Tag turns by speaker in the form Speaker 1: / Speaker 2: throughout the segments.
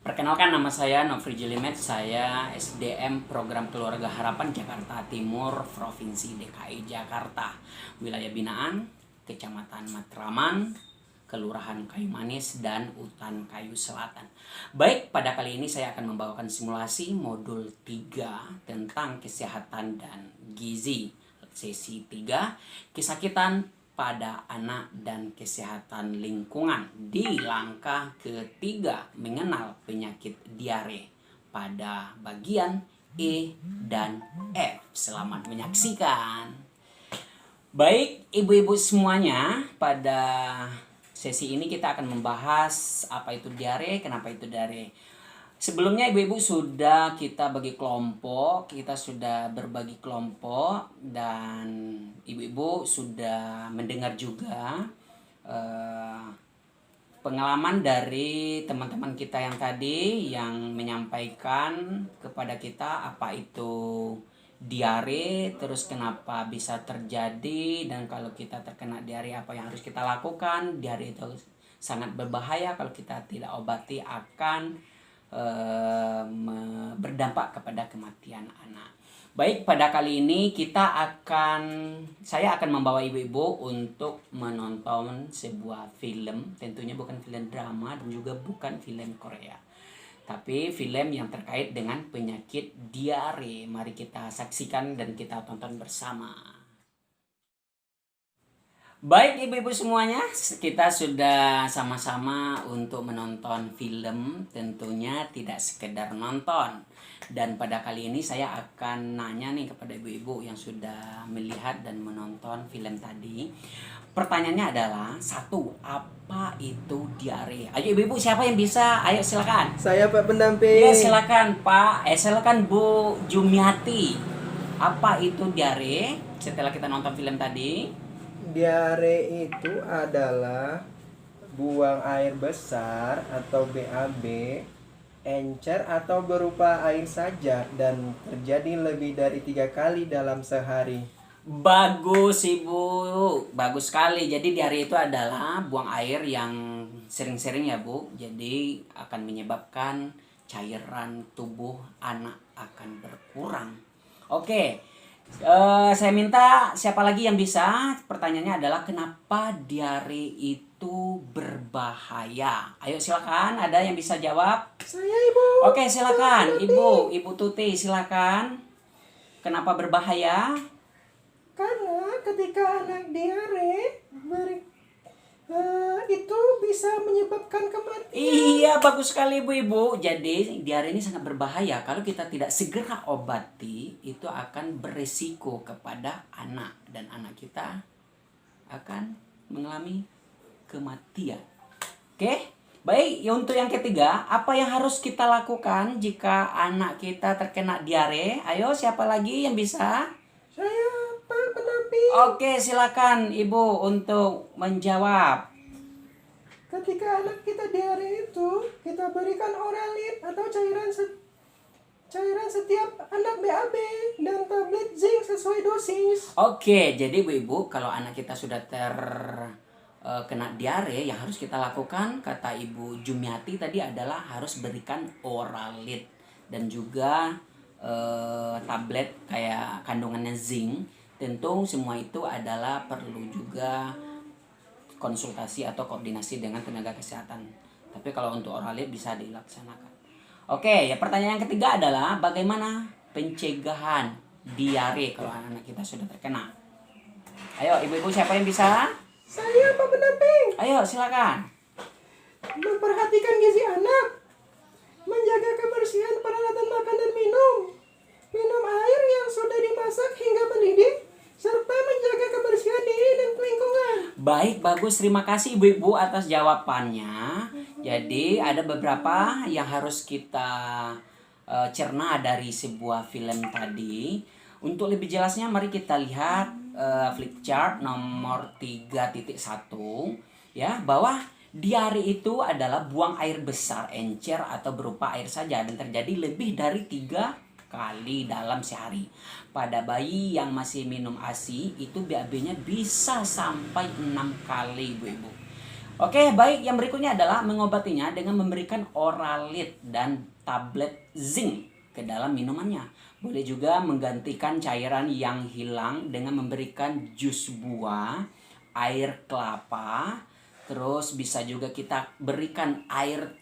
Speaker 1: Perkenalkan, nama saya Nofri Jilimet, saya SDM Program Keluarga Harapan Jakarta Timur, Provinsi DKI Jakarta. Wilayah binaan, Kecamatan Matraman, Kelurahan Kayu Manis, dan Utan Kayu Selatan. Baik, pada kali ini saya akan membawakan simulasi modul 3 tentang kesehatan dan gizi. Sesi 3, kesakitan pada anak dan kesehatan lingkungan. Di langkah ketiga, mengenal penyakit diare pada bagian E dan F. Selamat menyaksikan. Baik, ibu-ibu semuanya, pada sesi ini kita akan membahas apa itu diare, kenapa itu diare. Sebelumnya ibu-ibu sudah kita bagi kelompok, kita sudah berbagi kelompok, dan ibu-ibu sudah mendengar juga pengalaman dari teman-teman kita yang tadi yang menyampaikan kepada kita apa itu diare, terus kenapa bisa terjadi, dan kalau kita terkena diare apa yang harus kita lakukan. Diare itu sangat berbahaya, kalau kita tidak obati akan berdampak kepada kematian anak. Baik, pada kali ini saya akan membawa ibu-ibu untuk menonton sebuah film. Tentunya bukan film drama dan juga bukan film Korea, tapi film yang terkait dengan penyakit diare. Mari kita saksikan dan kita tonton bersama. Baik ibu-ibu semuanya, kita sudah sama-sama untuk menonton film, tentunya tidak sekedar nonton. Dan pada kali ini saya akan nanya nih kepada ibu-ibu yang sudah melihat dan menonton film tadi. Pertanyaannya adalah, satu, apa itu diare? Ayo ibu-ibu, siapa yang bisa? Ayo silakan.
Speaker 2: Saya Pak pendamping.
Speaker 1: Ya silakan Pak, silakan Bu Jumiati. Apa itu diare setelah kita nonton film tadi?
Speaker 2: Diare itu adalah buang air besar atau BAB, encer atau berupa air saja, dan terjadi lebih dari 3 kali dalam sehari.
Speaker 1: Bagus Ibu, bagus sekali. Jadi diare itu adalah buang air yang sering-sering ya Bu. Jadi akan menyebabkan cairan tubuh anak akan berkurang. Oke. Saya minta siapa lagi yang bisa. Pertanyaannya adalah, kenapa diare itu berbahaya? Ayo silakan, ada yang bisa jawab?
Speaker 2: Saya Ibu.
Speaker 1: Oke silakan Ibu Tuti, silakan. Kenapa berbahaya?
Speaker 2: Karena ketika anak diare itu bisa menyebabkan kematian.
Speaker 1: Iya, bagus sekali ibu-ibu. Jadi diare ini sangat berbahaya. Kalau kita tidak segera obati, itu akan beresiko kepada anak, dan anak kita akan mengalami kematian. Oke, baik. Untuk yang ketiga, apa yang harus kita lakukan jika anak kita terkena diare? Ayo, siapa lagi yang bisa?
Speaker 2: Saya Pak pendamping.
Speaker 1: Oke, silakan ibu untuk menjawab.
Speaker 2: Ketika anak kita diare itu, kita berikan Oralit atau cairan setiap anak BAB dan tablet zinc sesuai dosis.
Speaker 1: Oke, jadi ibu-ibu, kalau anak kita sudah terkena diare, yang harus kita lakukan, kata Ibu Jumiati tadi, adalah harus berikan Oralit dan juga tablet kayak kandungannya zinc. Tentu semua itu adalah perlu juga konsultasi atau koordinasi dengan tenaga kesehatan. Tapi kalau untuk Oralit bisa dilaksanakan. Oke, ya, pertanyaan yang ketiga adalah, bagaimana pencegahan diare kalau anak kita sudah terkena? Ayo ibu-ibu, siapa yang bisa?
Speaker 2: Saya Pak pendamping.
Speaker 1: Ayo silakan.
Speaker 2: Memperhatikan gizi anak, menjaga kebersihan peralatan makan dan minum air yang sudah dimasak hingga mendidih, serta menjaga kebersihan diri dan lingkungan.
Speaker 1: Baik, bagus. Terima kasih ibu-ibu atas jawabannya. Jadi ada beberapa yang harus kita cerna dari sebuah film tadi. Untuk lebih jelasnya, mari kita lihat flip chart nomor 3.1, ya, bahwa diare itu adalah buang air besar, encer atau berupa air saja, dan terjadi lebih dari 3 kali dalam sehari. Pada bayi yang masih minum ASI, itu BAB-nya bisa sampai 6 kali ibu-ibu. Oke, baik. Yang berikutnya adalah mengobatinya dengan memberikan oralit dan tablet zinc ke dalam minumannya. Boleh juga menggantikan cairan yang hilang dengan memberikan jus buah, air kelapa, terus bisa juga kita berikan air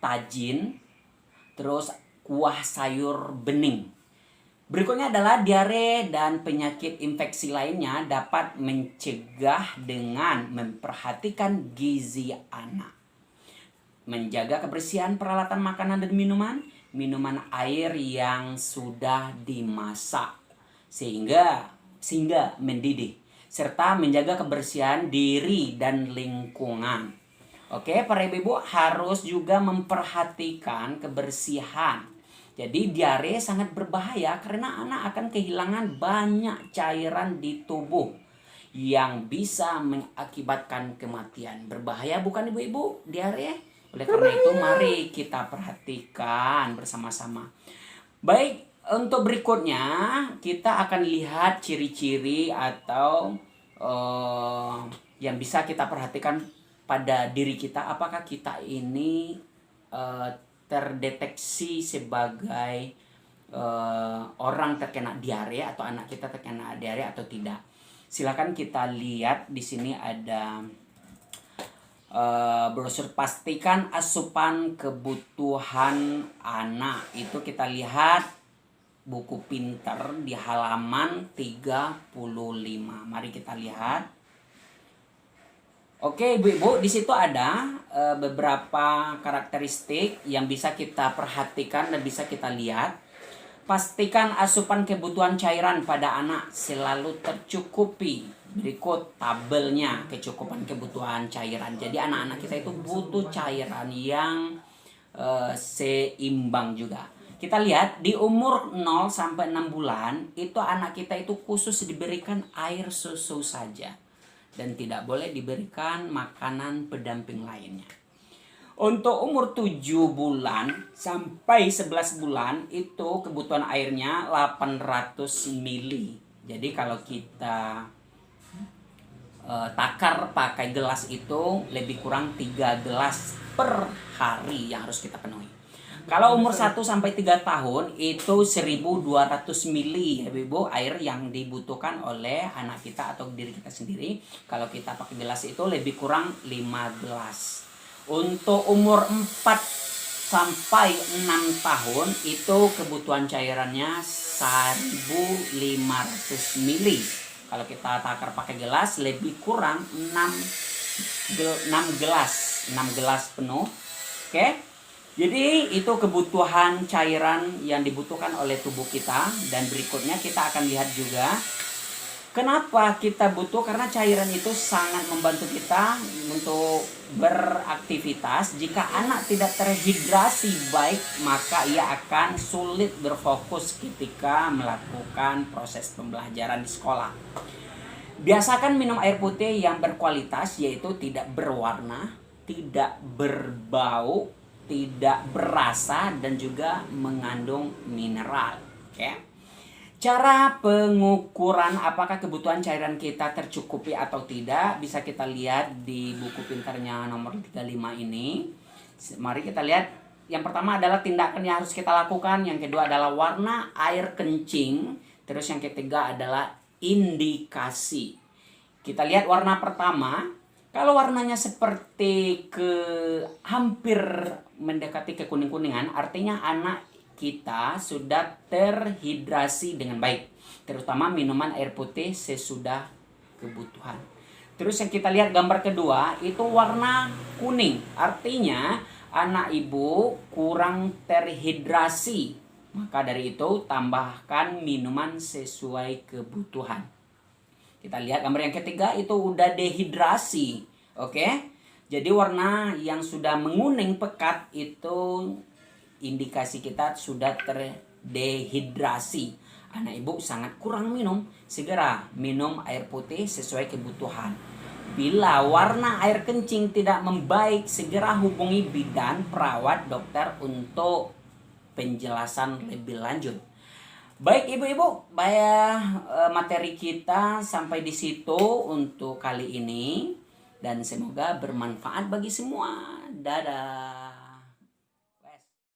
Speaker 1: tajin, terus kuah sayur bening. Berikutnya adalah diare dan penyakit infeksi lainnya dapat mencegah dengan memperhatikan gizi anak. Menjaga kebersihan peralatan makanan dan minuman air yang sudah dimasak sehingga mendidih, serta menjaga kebersihan diri dan lingkungan. Oke, para ibu-ibu harus juga memperhatikan kebersihan. Jadi diare sangat berbahaya karena anak akan kehilangan banyak cairan di tubuh yang bisa mengakibatkan kematian. Berbahaya bukan ibu-ibu diare? Oleh karena itu mari kita perhatikan bersama-sama. Baik, untuk berikutnya kita akan lihat ciri-ciri atau yang bisa kita perhatikan pada diri kita, apakah kita ini terdeteksi sebagai orang terkena diare atau anak kita terkena diare atau tidak. Silakan kita lihat di sini ada brosur pastikan asupan kebutuhan anak. Itu kita lihat buku pinter di halaman 35. Mari kita lihat. Oke, ibu-ibu, di situ ada beberapa karakteristik yang bisa kita perhatikan dan bisa kita lihat. Pastikan asupan kebutuhan cairan pada anak selalu tercukupi. Berikut tabelnya kecukupan kebutuhan cairan. Jadi anak-anak kita itu butuh cairan yang seimbang juga. Kita lihat di umur 0 sampai 6 bulan itu anak kita itu khusus diberikan air susu saja dan tidak boleh diberikan makanan pendamping lainnya. Untuk umur 7 bulan sampai 11 bulan itu kebutuhan airnya 800 ml. Jadi kalau kita takar pakai gelas itu lebih kurang 3 gelas per hari yang harus kita penuhi. Kalau umur 1 sampai 3 tahun itu 1200 ml ya Ibu air yang dibutuhkan oleh anak kita atau diri kita sendiri. Kalau kita pakai gelas itu lebih kurang 5 gelas. Untuk umur 4 sampai 6 tahun itu kebutuhan cairannya 1500 ml. Kalau kita takar pakai gelas lebih kurang 6 gelas penuh. Oke. Jadi itu kebutuhan cairan yang dibutuhkan oleh tubuh kita. Dan berikutnya kita akan lihat juga kenapa kita butuh, karena cairan itu sangat membantu kita untuk beraktivitas. Jika anak tidak terhidrasi baik, maka ia akan sulit berfokus ketika melakukan proses pembelajaran di sekolah. Biasakan minum air putih yang berkualitas, yaitu tidak berwarna, tidak berbau, tidak berasa, dan juga mengandung mineral. Oke. Cara pengukuran apakah kebutuhan cairan kita tercukupi atau tidak bisa kita lihat di buku pintarnya nomor 35 ini. Mari kita lihat. Yang pertama adalah tindakan yang harus kita lakukan. Yang kedua adalah warna air kencing. Terus yang ketiga adalah indikasi. Kita lihat warna pertama. Kalau warnanya seperti hampir mendekati kekuning-kuningan, artinya anak kita sudah terhidrasi dengan baik. Terutama minuman air putih sesudah kebutuhan. Terus yang kita lihat gambar kedua, itu warna kuning. Artinya anak ibu kurang terhidrasi. Maka dari itu tambahkan minuman sesuai kebutuhan. Kita lihat gambar yang ketiga itu udah dehidrasi. Oke. Jadi warna yang sudah menguning pekat itu indikasi kita sudah terdehidrasi. Anak ibu sangat kurang minum. Segera minum air putih sesuai kebutuhan. Bila warna air kencing tidak membaik, segera hubungi bidan, perawat, dokter untuk penjelasan lebih lanjut. Baik ibu-ibu, materi kita sampai di situ untuk kali ini. dan semoga bermanfaat bagi semua. Dadah.